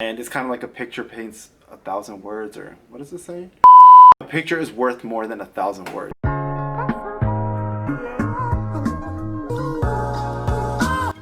and it's kind of like a picture paints 1,000 words, or what does it say? A picture is worth more than 1,000 words.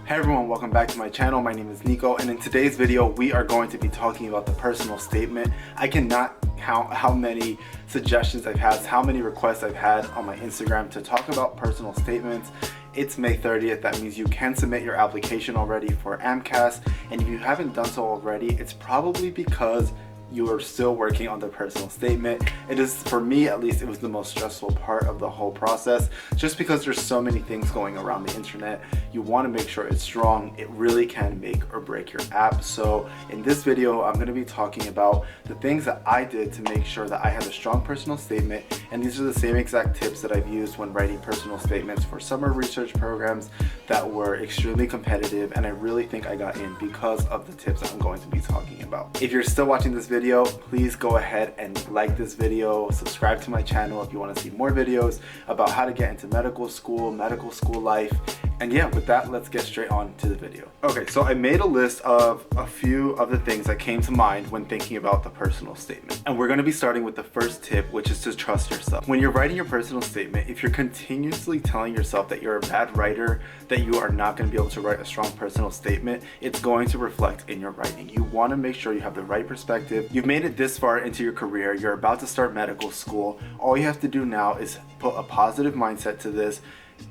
Hey everyone, welcome back to my channel. My name is Nico, and in today's video we are going to be talking about the personal statement. I cannot count how many suggestions I've had, how many requests I've had on my Instagram to talk about personal statements. It's May 30th, that means you can submit your application already for AMCAS, and if you haven't done so already, it's probably because you are still working on the personal statement. It is, for me at least, it was the most stressful part of the whole process, just because there's so many things going around the internet. You want to make sure it's strong. It really can make or break your app. So in this video, I'm going to be talking about the things that I did to make sure that I had a strong personal statement, and these are the same exact tips that I've used when writing personal statements for summer research programs that were extremely competitive, and I really think I got in because of the tips that I'm going to be talking about. If you're still watching this video, please go ahead and like this video, subscribe to my channel if you want to see more videos about how to get into medical school life. And yeah, with that, let's get straight on to the video. Okay, so I made a list of a few of the things that came to mind when thinking about the personal statement. And we're going to be starting with the first tip, which is to trust yourself. When you're writing your personal statement, if you're continuously telling yourself that you're a bad writer, that you are not going to be able to write a strong personal statement, it's going to reflect in your writing. You want to make sure you have the right perspective. You've made it this far into your career, you're about to start medical school. All you have to do now is put a positive mindset to this.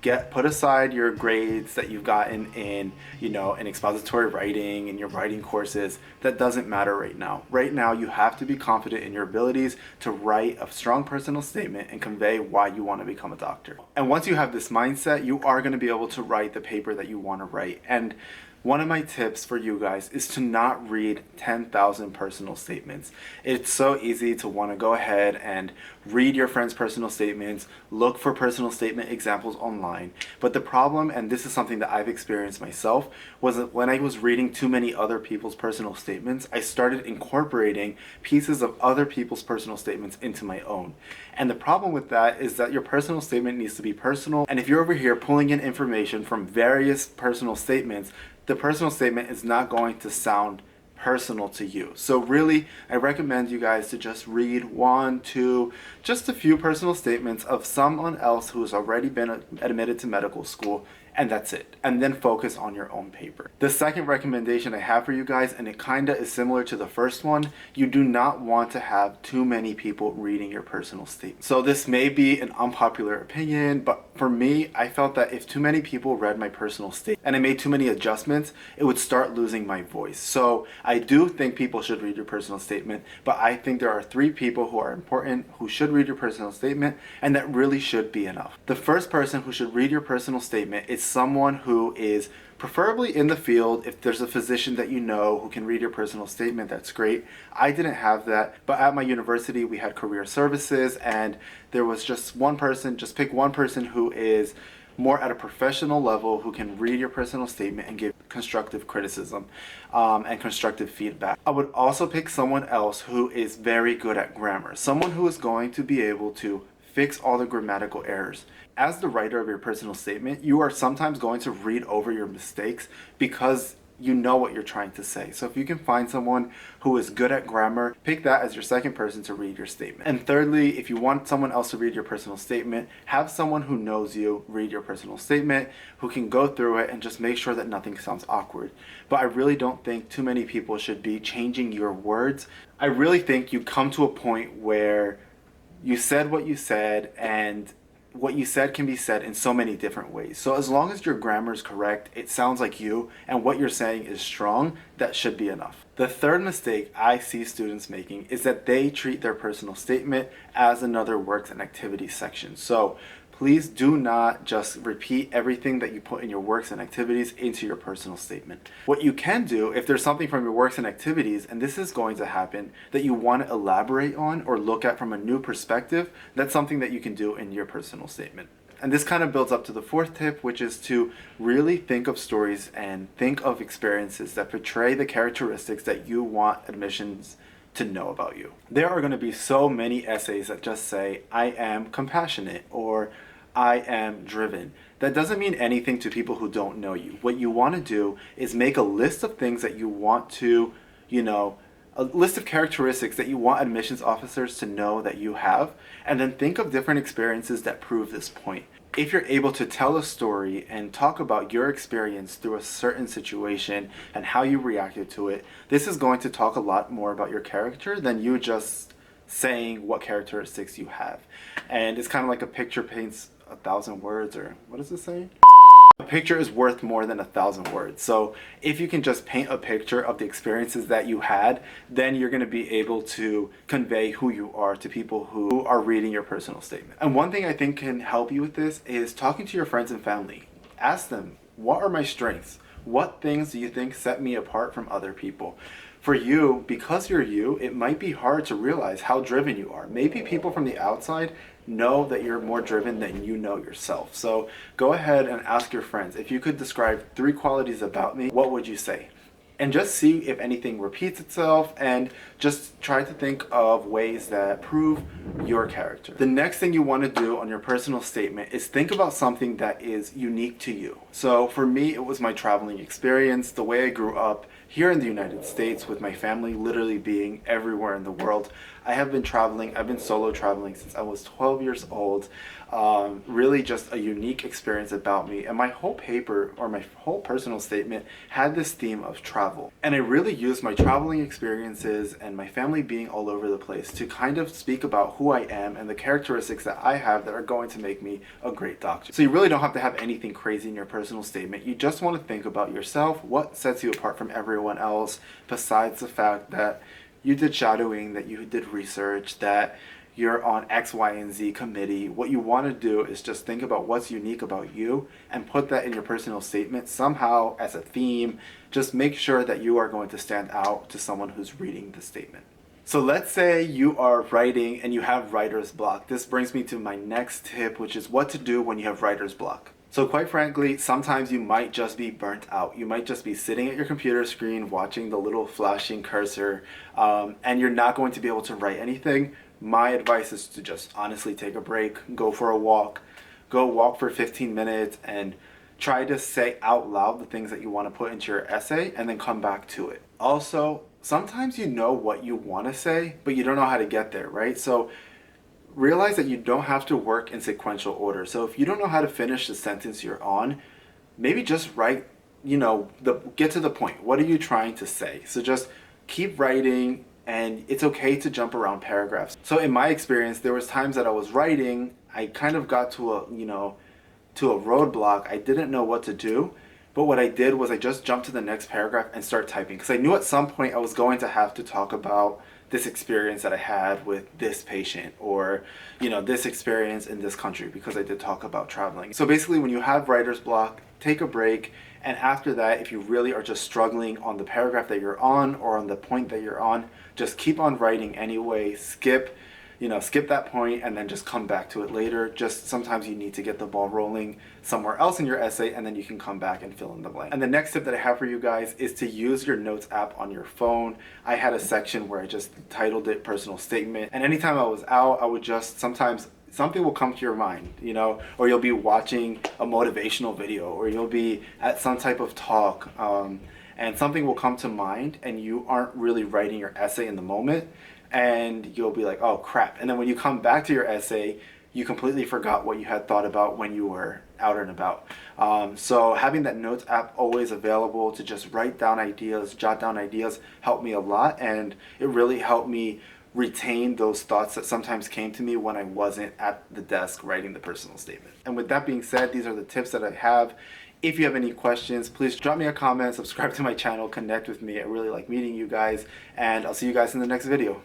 Put aside your grades that you've gotten in, in expository writing and your writing courses. That doesn't matter right now. Right now, you have to be confident in your abilities to write a strong personal statement and convey why you want to become a doctor. And once you have this mindset, you are going to be able to write the paper that you want to write. And one of my tips for you guys is to not read 10,000 personal statements. It's so easy to want to go ahead and read your friends' personal statements, look for personal statement examples online. But the problem, and this is something that I've experienced myself, was that when I was reading too many other people's personal statements, I started incorporating pieces of other people's personal statements into my own. And the problem with that is that your personal statement needs to be personal. And if you're over here pulling in information from various personal statements, the personal statement is not going to sound personal to you. So really, I recommend you guys to just read one, two, just a few personal statements of someone else who has already been admitted to medical school, and that's it. And then focus on your own paper. The second recommendation I have for you guys, and it kinda is similar to the first one, you do not want to have too many people reading your personal statement. So this may be an unpopular opinion, but for me, I felt that if too many people read my personal statement and I made too many adjustments, it would start losing my voice. So I do think people should read your personal statement, but I think there are 3 people who are important who should read your personal statement, and that really should be enough. The first person who should read your personal statement is someone who is preferably in the field. If there's a physician that you know who can read your personal statement, that's great. I didn't have that, but at my university we had career services, and there was just one person, just pick one person who is more at a professional level who can read your personal statement and give constructive criticism and constructive feedback. I would also pick someone else who is very good at grammar, someone who is going to be able to fix all the grammatical errors. As the writer of your personal statement, you are sometimes going to read over your mistakes because you know what you're trying to say. So if you can find someone who is good at grammar, pick that as your second person to read your statement. And thirdly, if you want someone else to read your personal statement, have someone who knows you read your personal statement, who can go through it and just make sure that nothing sounds awkward. But I really don't think too many people should be changing your words. I really think you come to a point where you said what you said, and what you said can be said in so many different ways. So as long as your grammar is correct, it sounds like you, and what you're saying is strong, that should be enough. The third mistake I see students making is that they treat their personal statement as another works and activities section. So please do not just repeat everything that you put in your works and activities into your personal statement. What you can do, if there's something from your works and activities, and this is going to happen, that you want to elaborate on or look at from a new perspective, that's something that you can do in your personal statement. And this kind of builds up to the fourth tip, which is to really think of stories and think of experiences that portray the characteristics that you want admissions to know about you. There are going to be so many essays that just say, I am compassionate, or I am driven. That doesn't mean anything to people who don't know you. What you want to do is make a list of things that you want to, a list of characteristics that you want admissions officers to know that you have, and then think of different experiences that prove this point. If you're able to tell a story and talk about your experience through a certain situation and how you reacted to it, this is going to talk a lot more about your character than you just saying what characteristics you have. And it's kind of like a picture paints 1,000 words, or what does it say? A picture is worth more than 1,000 words. So if you can just paint a picture of the experiences that you had, then you're going to be able to convey who you are to people who are reading your personal statement. And one thing I think can help you with this is talking to your friends and family. Ask them, what are my strengths? What things do you think set me apart from other people? For you, because you're you, it might be hard to realize how driven you are. Maybe people from the outside know that you're more driven than you know yourself. So go ahead and ask your friends, if you could describe 3 qualities about me, what would you say? And just see if anything repeats itself, and just try to think of ways that prove your character. The next thing you want to do on your personal statement is think about something that is unique to you. So for me, it was my traveling experience, the way I grew up here in the United States with my family literally being everywhere in the world. I have been traveling, I've been solo traveling since I was 12 years old. Really just a unique experience about me. And my whole paper, or my whole personal statement, had this theme of travel. And I really used my traveling experiences and my family being all over the place to kind of speak about who I am and the characteristics that I have that are going to make me a great doctor. So you really don't have to have anything crazy in your personal statement. You just want to think about yourself, what sets you apart from everyone else, besides the fact that you did shadowing, that you did research, that you're on X, Y, and Z committee. What you want to do is just think about what's unique about you and put that in your personal statement somehow as a theme. Just make sure that you are going to stand out to someone who's reading the statement. So let's say you are writing and you have writer's block. This brings me to my next tip, which is what to do when you have writer's block. So quite frankly, sometimes you might just be burnt out. You might just be sitting at your computer screen watching the little flashing cursor, and you're not going to be able to write anything. My advice is to just honestly take a break, go for a walk, go walk for 15 minutes and try to say out loud the things that you want to put into your essay and then come back to it. Also, sometimes you know what you want to say, but you don't know how to get there, right? So realize that you don't have to work in sequential order. So if you don't know how to finish the sentence you're on, maybe just write, get to the point. What are you trying to say? So just keep writing, and it's okay to jump around paragraphs. So in my experience, there was times that I was writing, I kind of got to a roadblock. I didn't know what to do, but what I did was I just jumped to the next paragraph and start typing, because I knew at some point I was going to have to talk about this experience that I had with this patient, or this experience in this country, because I did talk about traveling. So basically, when you have writer's block, take a break, and after that, if you really are just struggling on the paragraph that you're on or on the point that you're on, just keep on writing anyway. Skip that point and then just come back to it later. Just sometimes you need to get the ball rolling somewhere else in your essay, and then you can come back and fill in the blank. And the next tip that I have for you guys is to use your notes app on your phone. I had a section where I just titled it personal statement, and anytime I was out, I would just sometimes something will come to your mind, or you'll be watching a motivational video, or you'll be at some type of talk, and something will come to mind, and you aren't really writing your essay in the moment, and you'll be like, oh crap. And then when you come back to your essay, you completely forgot what you had thought about when you were out and about. So having that notes app always available to just write down ideas, jot down ideas, helped me a lot, and it really helped me retain those thoughts that sometimes came to me when I wasn't at the desk writing the personal statement. And with that being said, these are the tips that I have. If you have any questions, please drop me a comment, subscribe to my channel, connect with me. I really like meeting you guys, and I'll see you guys in the next video.